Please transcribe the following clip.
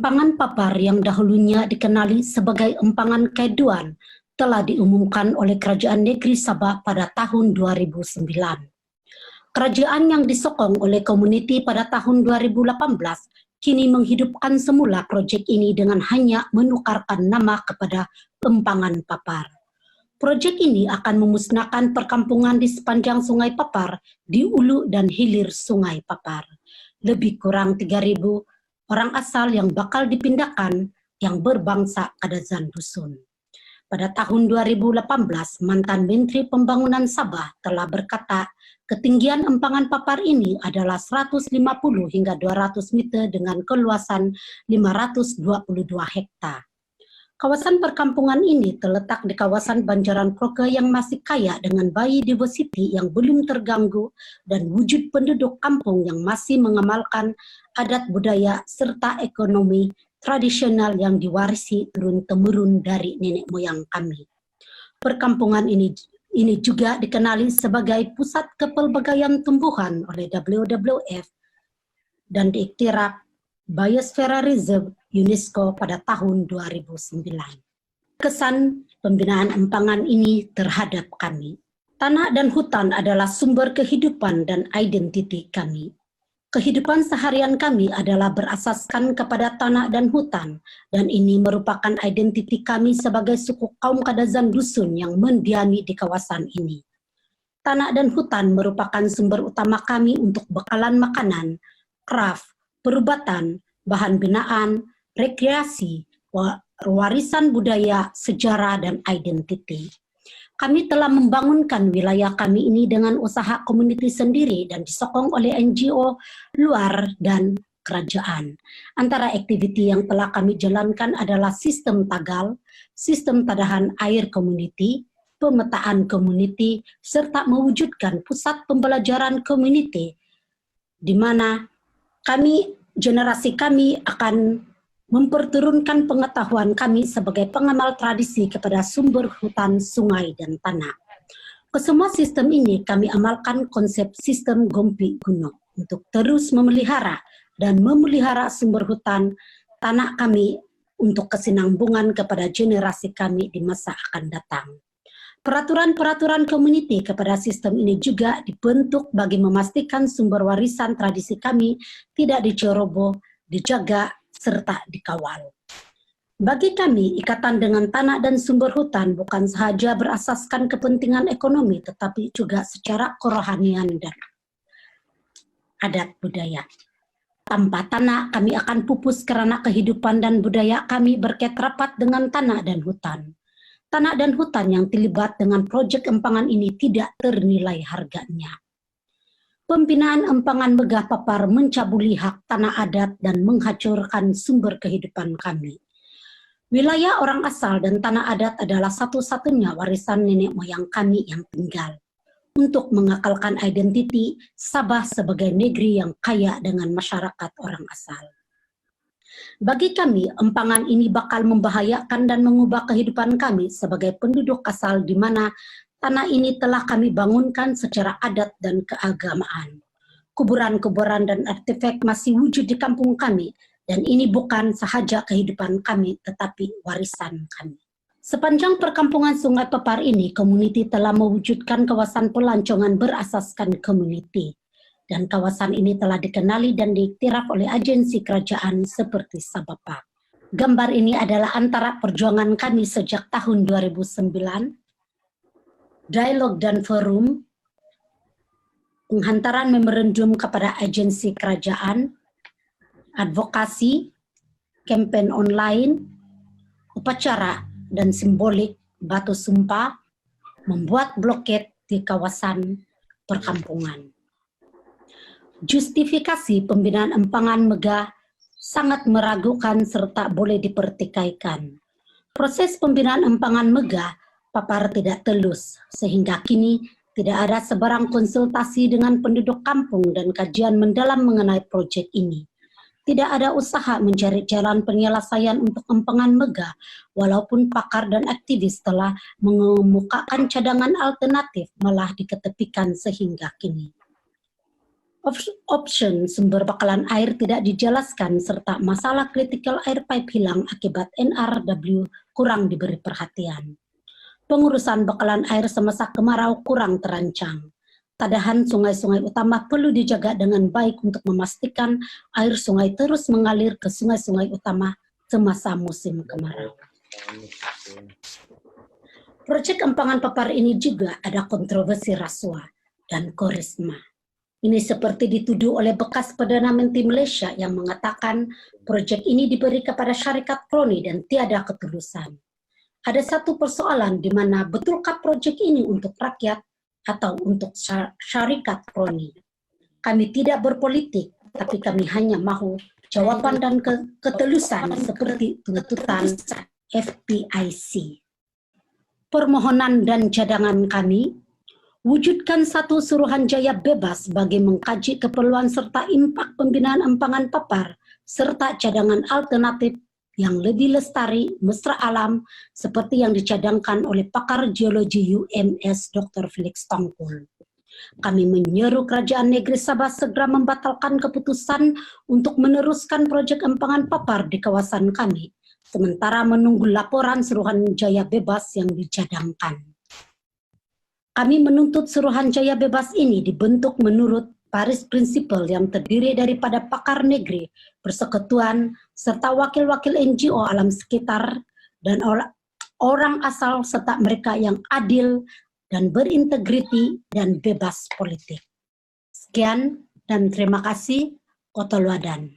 Empangan Papar yang dahulunya dikenali sebagai Empangan Kaiduan telah diumumkan oleh Kerajaan Negeri Sabah pada tahun 2009. Kerajaan yang disokong oleh komuniti pada tahun 2018 kini menghidupkan semula projek ini dengan hanya menukarkan nama kepada Empangan Papar. Projek ini akan memusnahkan perkampungan di sepanjang Sungai Papar di hulu dan hilir Sungai Papar. Lebih kurang 3.000 orang asal yang bakal dipindahkan yang berbangsa Kadazan Dusun. Pada tahun 2018, mantan Menteri Pembangunan Sabah telah berkata ketinggian Empangan Papar ini adalah 150 hingga 200 meter dengan keluasan 522 hektar. Kawasan perkampungan ini terletak di kawasan Banjaran Kroke yang masih kaya dengan biodiversity yang belum terganggu dan wujud penduduk kampung yang masih mengamalkan adat budaya serta ekonomi tradisional yang diwarisi turun-temurun dari nenek moyang kami. Perkampungan ini juga dikenali sebagai pusat kepelbagaian tumbuhan oleh WWF dan diiktiraf Biosphere Reserve UNESCO pada tahun 2009. Kesan pembinaan empangan ini terhadap kami. Tanah dan hutan adalah sumber kehidupan dan identiti kami. Kehidupan seharian kami adalah berasaskan kepada tanah dan hutan, dan ini merupakan identiti kami sebagai suku kaum Kadazan Dusun yang mendiami di kawasan ini. Tanah dan hutan merupakan sumber utama kami untuk bekalan makanan, craft, perubatan, bahan binaan, rekreasi, warisan budaya, sejarah, dan identiti. Kami telah membangunkan wilayah kami ini dengan usaha komuniti sendiri dan disokong oleh NGO luar dan kerajaan. Antara aktiviti yang telah kami jalankan adalah sistem tagal, sistem tadahan air komuniti, pemetaan komuniti, serta mewujudkan pusat pembelajaran komuniti, di mana generasi kami akan memperturunkan pengetahuan kami sebagai pengamal tradisi kepada sumber hutan, sungai, dan tanah. Kesemua sistem ini kami amalkan konsep sistem Gompi Gunung untuk terus memelihara dan memelihara sumber hutan tanah kami untuk kesinambungan kepada generasi kami di masa akan datang. Peraturan-peraturan komuniti kepada sistem ini juga dibentuk bagi memastikan sumber warisan tradisi kami tidak diceroboh, dijaga, serta dikawal. Bagi kami, ikatan dengan tanah dan sumber hutan bukan sahaja berasaskan kepentingan ekonomi, tetapi juga secara kerohanian dan adat budaya. Tanpa tanah, kami akan pupus karena kehidupan dan budaya kami berkait rapat dengan tanah dan hutan. Tanah dan hutan yang terlibat dengan proyek empangan ini tidak ternilai harganya. Pembinaan empangan Megah Papar mencabuli hak tanah adat dan menghancurkan sumber kehidupan kami. Wilayah orang asal dan tanah adat adalah satu-satunya warisan nenek moyang kami yang tinggal. Untuk mengekalkan identiti Sabah sebagai negeri yang kaya dengan masyarakat orang asal. Bagi kami, empangan ini bakal membahayakan dan mengubah kehidupan kami sebagai penduduk asal di mana tanah ini telah kami bangunkan secara adat dan keagamaan. Kuburan-kuburan dan artefak masih wujud di kampung kami, dan ini bukan sahaja kehidupan kami, tetapi warisan kami. Sepanjang perkampungan Sungai Papar ini, komuniti telah mewujudkan kawasan pelancongan berasaskan komuniti. Dan kawasan ini telah dikenali dan diiktiraf oleh agensi kerajaan seperti Sabapa. Gambar ini adalah antara perjuangan kami sejak tahun 2009, dialog dan forum, penghantaran memorandum kepada agensi kerajaan, advokasi, kampanye online, upacara dan simbolik batu sumpah, membuat bloket di kawasan perkampungan. Justifikasi pembinaan empangan Megah sangat meragukan serta boleh dipertikaikan. Proses pembinaan empangan Megah Papar tidak telus, sehingga kini tidak ada sebarang konsultasi dengan penduduk kampung dan kajian mendalam mengenai proyek ini. Tidak ada usaha mencari jalan penyelesaian untuk empangan Megah, walaupun pakar dan aktivis telah mengemukakan cadangan alternatif malah diketepikan sehingga kini. Option sumber bakalan air tidak dijelaskan serta masalah critical air pipe hilang akibat NRW kurang diberi perhatian. Pengurusan bakalan air semasa kemarau kurang terancang. Tadahan sungai-sungai utama perlu dijaga dengan baik untuk memastikan air sungai terus mengalir ke sungai-sungai utama semasa musim kemarau. Proyek Empangan Papar ini juga ada kontroversi rasuah dan korisma. Ini seperti dituduh oleh bekas Perdana Menteri Malaysia yang mengatakan proyek ini diberi kepada syarikat kroni dan tiada ketulusan. Ada satu persoalan di mana betulkah proyek ini untuk rakyat atau untuk syarikat kroni. Kami tidak berpolitik, tapi kami hanya mahu jawaban dan ketulusan seperti tuntutan FPIC. Permohonan dan cadangan kami, wujudkan satu Suruhanjaya bebas bagi mengkaji keperluan serta impak pembinaan empangan papar, serta cadangan alternatif yang lebih lestari, mesra alam, seperti yang dicadangkan oleh pakar geologi UMS Dr. Felix Tongkul. Kami menyeru Kerajaan Negeri Sabah segera membatalkan keputusan untuk meneruskan proyek empangan papar di kawasan kami, sementara menunggu laporan Suruhanjaya bebas yang dicadangkan. Kami menuntut Suruhanjaya bebas ini dibentuk menurut Paris Prinsipal yang terdiri daripada pakar negeri, persekutuan, serta wakil-wakil NGO alam sekitar, dan orang asal serta mereka yang adil dan berintegriti dan bebas politik. Sekian dan terima kasih. Kota Luadan.